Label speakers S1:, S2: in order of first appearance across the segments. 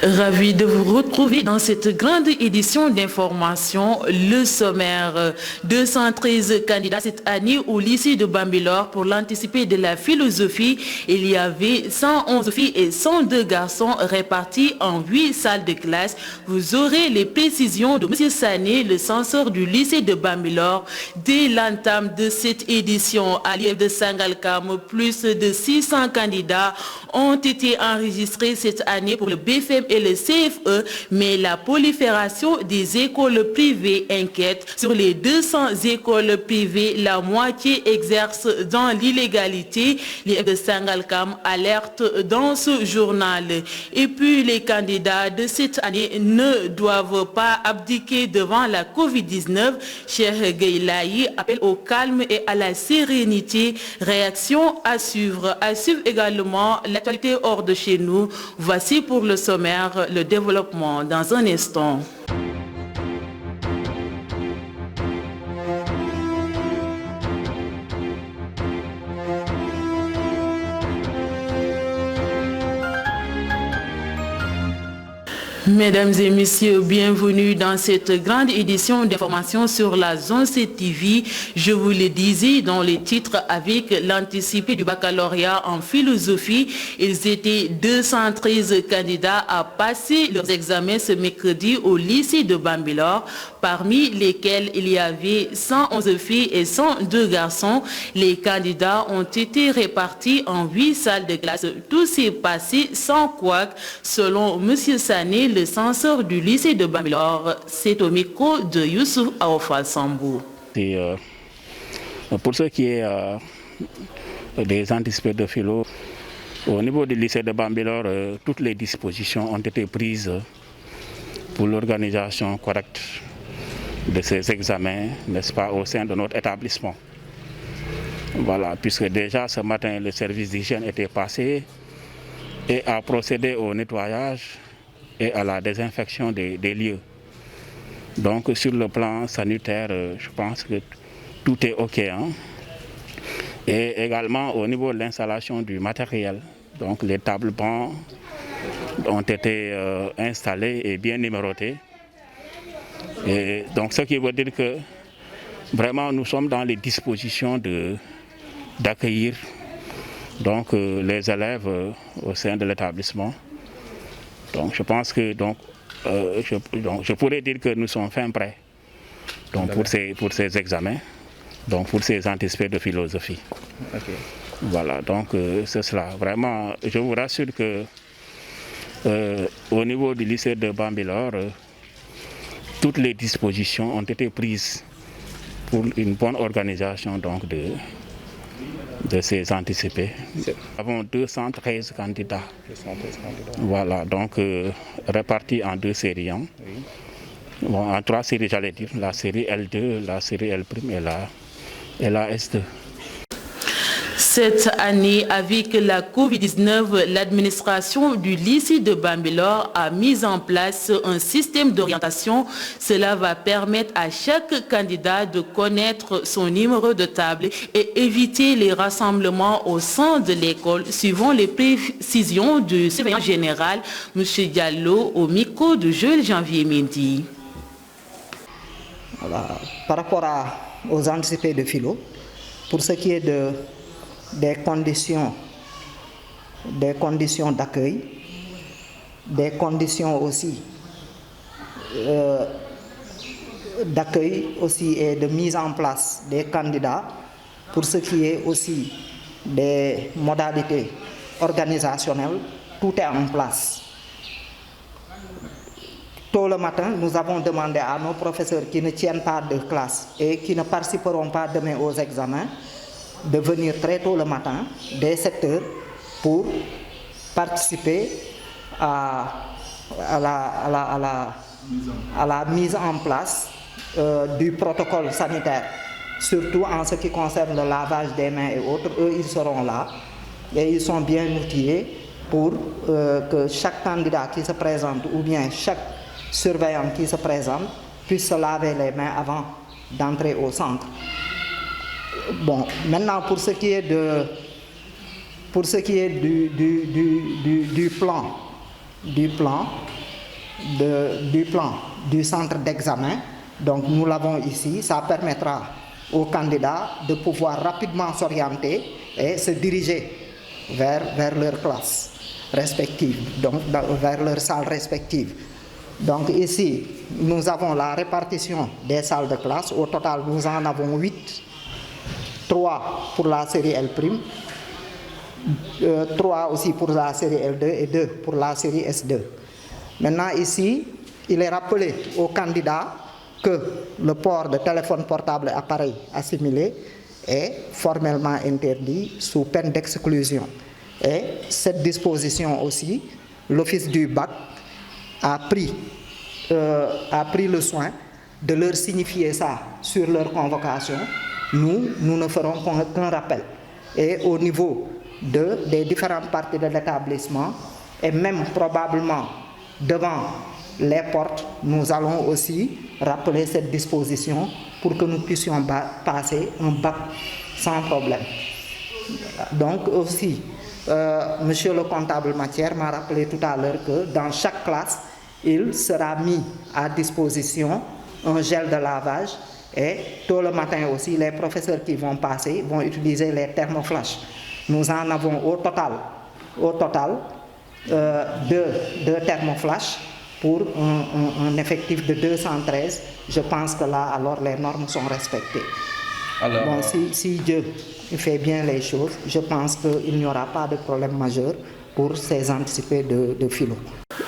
S1: Ravi de vous retrouver dans cette grande édition d'information. Le sommaire, 213 candidats cette année au lycée de Bambilor pour l'anticipé de la philosophie. Il y avait 111 filles et 102 garçons répartis en 8 salles de classe. Vous aurez les précisions de M. Sané, le censeur du lycée de Bambilor. Dès l'entame de cette édition, à l'IEF de Sangalkam, plus de 600 candidats ont été enregistrés cette année pour le BFM et le CFE, mais la prolifération des écoles privées inquiète. Sur les 200 écoles privées, la moitié exerce dans l'illégalité. Les de Sangalkam alerte dans ce journal. Et puis les candidats de cette année ne doivent pas abdiquer devant la Covid-19. Cheikh Geilaï appelle au calme et à la sérénité. Réaction à suivre. À suivre également l'actualité hors de chez nous. Voici pour le sommaire le développement dans un instant. Mesdames et messieurs, bienvenue dans cette grande édition d'information sur la zone CTV. Je vous le disais dans les titres avec l'anticipé du baccalauréat en philosophie. Ils étaient 213 candidats à passer leurs examens ce mercredi au lycée de Bambilor, parmi lesquels il y avait 111 filles et 102 garçons. Les candidats ont été répartis en 8 salles de classe. Tout s'est passé sans couac, selon M. Sané, le censeur du lycée de Bambilor. C'est au micro de Youssouf Aoufal Sambou.
S2: Pour ce qui est des anticipés de philo, au niveau du lycée de Bambilor, toutes les dispositions ont été prises pour l'organisation correcte de ces examens, n'est-ce pas, au sein de notre établissement. Voilà, puisque déjà ce matin, le service d'hygiène était passé et a procédé au nettoyage et à la désinfection des lieux. Donc sur le plan sanitaire, je pense que tout est OK. Et également au niveau de l'installation du matériel, donc les tables bancs ont été installés et bien numérotés. Et donc ce qui veut dire que vraiment nous sommes dans les dispositions d'accueillir donc les élèves au sein de l'établissement. Donc je pense que je pourrais dire que nous sommes fin prêts donc, pour ces examens, donc pour ces anticipés de philosophie. Okay. Voilà, donc c'est cela. Vraiment, je vous rassure que au niveau du lycée de Bambilor, toutes les dispositions ont été prises pour une bonne organisation donc, de ces anticipés. Nous avons 213 candidats. 213 candidats. Voilà, donc répartis en 2 séries. Oui. Bon, en 3 séries, j'allais dire, la série L2, la série L' et la S2.
S1: Cette année, avec la Covid-19, l'administration du lycée de Bambilor a mis en place un système d'orientation. Cela va permettre à chaque candidat de connaître son numéro de table et éviter les rassemblements au sein de l'école, suivant les précisions du surveillant général, M. Diallo, au micro de Joël Janvier Mendy.
S3: Voilà. Par rapport aux anticipés de philo, pour ce qui est des conditions d'accueil, des conditions aussi d'accueil aussi et de mise en place des candidats, pour ce qui est aussi des modalités organisationnelles, tout est en place. Tôt le matin, nous avons demandé à nos professeurs qui ne tiennent pas de classe et qui ne participeront pas demain aux examens de venir très tôt le matin, dès 7 heures, pour participer à la mise en place du protocole sanitaire, surtout en ce qui concerne le lavage des mains et autres. Eux, ils seront là et ils sont bien outillés pour que chaque candidat qui se présente ou bien chaque surveillant qui se présente puisse se laver les mains avant d'entrer au centre. Bon, maintenant pour ce qui est du plan du plan du centre d'examen. Donc nous l'avons ici, ça permettra aux candidats de pouvoir rapidement s'orienter et se diriger vers leur classe respective, donc vers leur salle respective. Donc ici, nous avons la répartition des salles de classe. Au total, nous en avons 8. 3 pour la série L', 3 aussi pour la série L2 et 2 pour la série S2. Maintenant ici, il est rappelé aux candidats que le port de téléphone portable et appareil assimilé est formellement interdit sous peine d'exclusion. Et cette disposition aussi, l'Office du bac a pris le soin de leur signifier ça sur leur convocation. Nous ne ferons qu'un rappel. Et au niveau des différentes parties de l'établissement, et même probablement devant les portes, nous allons aussi rappeler cette disposition pour que nous puissions passer un bac sans problème. Donc aussi, monsieur le comptable matière m'a rappelé tout à l'heure que dans chaque classe, il sera mis à disposition un gel de lavage et tôt le matin aussi, les professeurs qui vont passer vont utiliser les thermoflash. Nous en avons au total deux thermoflash pour un effectif de 213. Je pense que là, alors, les normes sont respectées. Alors, bon, si Dieu fait bien les choses, je pense qu'il n'y aura pas de problème majeur pour ces anticipés de philo.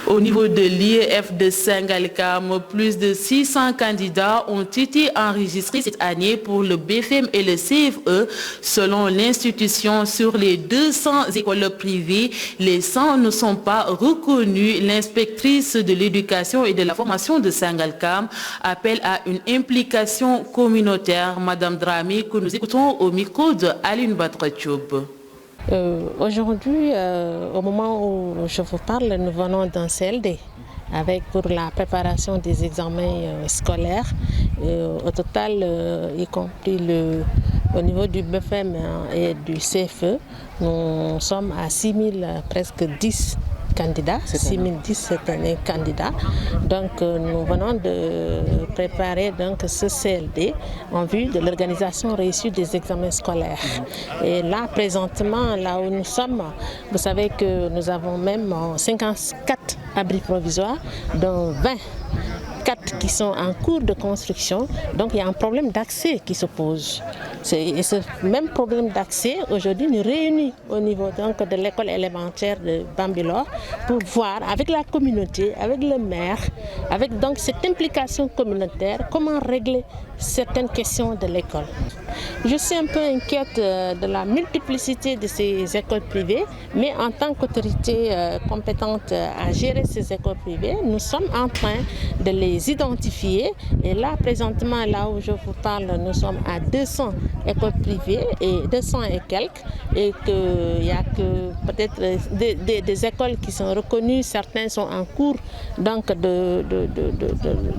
S1: Au niveau de l'IEF de Sangalkam, plus de 600 candidats ont été enregistrés cette année pour le BFM et le CFE. Selon l'institution, sur les 200 écoles privées, les 100 ne sont pas reconnus. L'inspectrice de l'éducation et de la formation de Sangalkam appelle à une implication communautaire. Madame Dramé, que nous écoutons au micro de Aline Batrachoub.
S4: Aujourd'hui, au moment où je vous parle, nous venons d'un CLD pour la préparation des examens scolaires. Au total, y compris au niveau du BFM et du CFE, nous sommes à 6010 candidats, 6010 cette année candidats. Donc nous venons de préparer donc ce CLD en vue de l'organisation réussie des examens scolaires. Et là présentement, là où nous sommes, vous savez que nous avons même 54 abris provisoires, dont 24 qui sont en cours de construction. Donc il y a un problème d'accès qui se pose. Et ce même problème d'accès aujourd'hui nous réunit au niveau donc, de l'école élémentaire de Bambilor pour voir avec la communauté, avec le maire, avec donc cette implication communautaire, comment régler certaines questions de l'école. Je suis un peu inquiète de la multiplicité de ces écoles privées, mais en tant qu'autorité compétente à gérer ces écoles privées, nous sommes en train de les identifier. Et là, présentement, là où je vous parle, nous sommes à 200 écoles privées et 200 et quelques, et qu'il y a que peut-être des écoles qui sont reconnues, certains sont en cours donc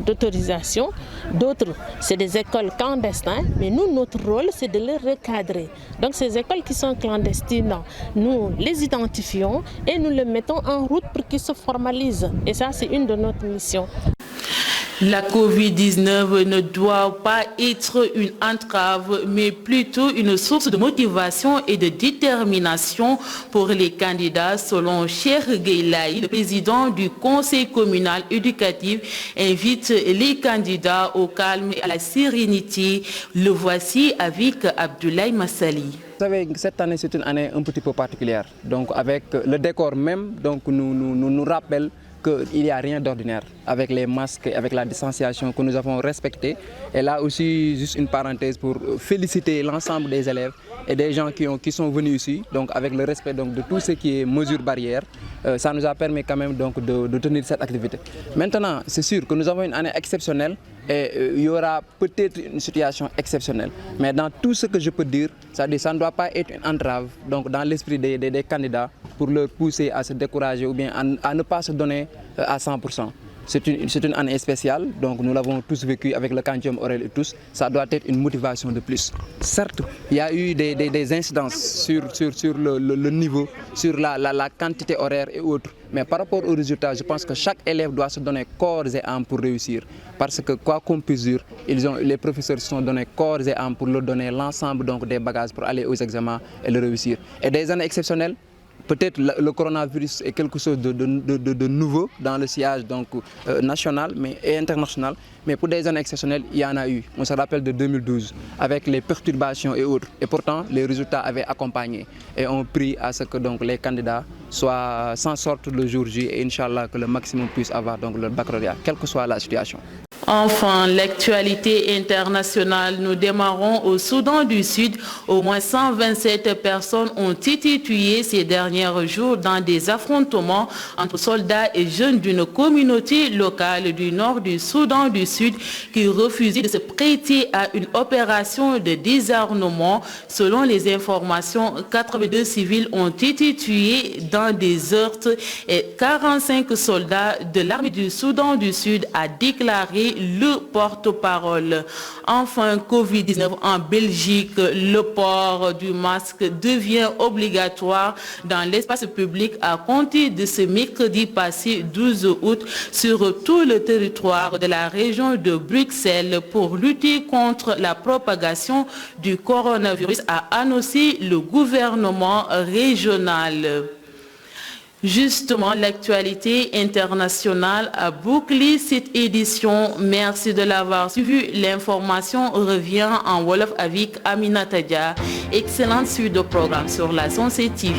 S4: d'autorisation, d'autres c'est des écoles clandestines, mais nous, notre rôle, c'est de les recadrer. Donc ces écoles qui sont clandestines, nous les identifions et nous les mettons en route pour qu'ils se formalisent. Et ça, c'est une de nos missions.
S1: La Covid-19 ne doit pas être une entrave, mais plutôt une source de motivation et de détermination pour les candidats, selon Cheikh Gueye, le président du conseil communal éducatif, invite les candidats au calme et à la sérénité. Le voici avec Abdoulaye Massali.
S5: Vous savez, cette année, c'est une année un petit peu particulière. Donc, avec le décor même, donc, nous rappelle qu'il n'y a rien d'ordinaire avec les masques, avec la distanciation que nous avons respectée. Et là aussi, juste une parenthèse pour féliciter l'ensemble des élèves et des gens qui sont venus ici, donc avec le respect donc, de tout ce qui est mesures barrières. Ça nous a permis quand même donc, de tenir cette activité. Maintenant, c'est sûr que nous avons une année exceptionnelle et il y aura peut-être une situation exceptionnelle. Mais dans tout ce que je peux dire, ça ne doit pas être une entrave donc, dans l'esprit des candidats pour leur pousser à se décourager ou bien à ne pas se donner à 100%. c'est une année spéciale, donc nous l'avons tous vécu avec le quantium horaire et tous. Ça doit être une motivation de plus. Certes, il y a eu des incidences sur le niveau, sur la quantité horaire et autres. Mais par rapport aux résultats, je pense que chaque élève doit se donner corps et âme pour réussir. Parce que quoi qu'on puisse dire, les professeurs se sont donnés corps et âme pour leur donner l'ensemble des bagages pour aller aux examens et le réussir. Et des années exceptionnelles, peut-être le coronavirus est quelque chose de nouveau dans le sillage national et international, mais pour des années exceptionnelles, il y en a eu. On se rappelle de 2012, avec les perturbations et autres. Et pourtant, les résultats avaient accompagné. Et on prie à ce que les candidats s'en sortent le jour J et Inch'Allah que le maximum puisse avoir leur baccalauréat, quelle que soit la situation.
S1: Enfin, l'actualité internationale, nous démarrons au Soudan du Sud. Au moins 127 personnes ont été tuées ces derniers jours dans des affrontements entre soldats et jeunes d'une communauté locale du nord du Soudan du Sud qui refusaient de se prêter à une opération de désarmement. Selon les informations, 82 civils ont été tués dans des heurts et 45 soldats de l'armée du Soudan du Sud a déclaré le porte-parole. Enfin, Covid-19 en Belgique, le port du masque devient obligatoire dans l'espace public à compter de ce mercredi passé 12 août sur tout le territoire de la région de Bruxelles pour lutter contre la propagation du coronavirus, a annoncé le gouvernement régional. Justement, l'actualité internationale a bouclé cette édition. Merci de l'avoir suivi. L'information revient en Wolof avec Aminata Dia. Excellente suite de programme sur la Sensé TV.